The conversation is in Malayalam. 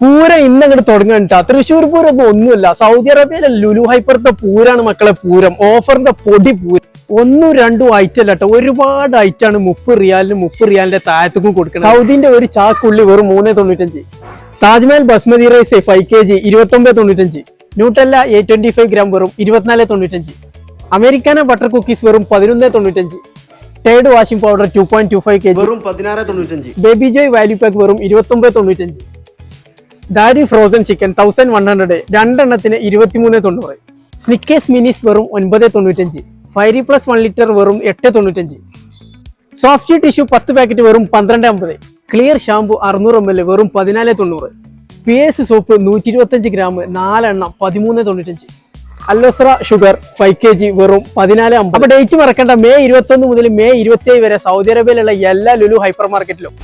പൂരം ഇന്ന് അങ്ങോട്ട് തുടങ്ങാനിട്ടാ. തൃശ്ശൂർ പൂരം ഒന്നും ഒന്നുമില്ല. സൗദി അറേബ്യയിലെ ലുലു ഹൈപ്പറത്തെ പൂരാണ് മക്കളെ പൂരം. ഓഫറിന്റെ പൊടി പൂരം. 1, 2 ഐറ്റം അല്ല കേട്ടോ, ഒരുപാട് ഐറ്റാണ് 30 റിയാലിന് 30 റിയാലിന്റെ താഴത്തേക്കും കൊടുക്കുന്നത്. സൗദിന്റെ ഒരു ചാക്കുള്ളി വെറും 3.95. Taj Mahal basmati rice 5 kg 29.95. Nutella A25 gram വെറും 24.95. അമേരിക്കാന ബട്ടർ കുക്കീസ് വെറും 11.95. ടേഡ് വാഷിംഗ് പൗഡർ 2.25 kg വെറും 16.95. ബേബി ജോയ് വാല്യൂ പാക്ക് വെറും 29.95. ഡാരി ഫ്രോസൺ ചിക്കൻ 1100 രണ്ടെണ്ണത്തിന് 23.90. സ്നിക്കേഴ്സ് മിനിസ് വെറും 9.95. ഫൈരി പ്ലസ് 1 ലിറ്റർ വെറും 8.95. സോഫ്റ്റ് ടിഷ്യൂ 10 പാക്കറ്റ് വെറും 12.50. ക്ലിയർ ഷാമ്പു 600 ml വെറും 14.90. പിയേഴ്സ് സോപ്പ് 125 ഗ്രാം 4 എണ്ണം 13.95. അല്ലോസ്ര ഷുഗർ 5 kg വെറും 14.50. അപ്പൊ ഡേറ്റ് മറക്കണ്ട, മെയ് 21 മുതൽ മെയ് 27 വരെ സൗദി അറേബ്യയിലുള്ള എല്ലാ ലുലു ഹൈപ്പർ മാർക്കറ്റിലും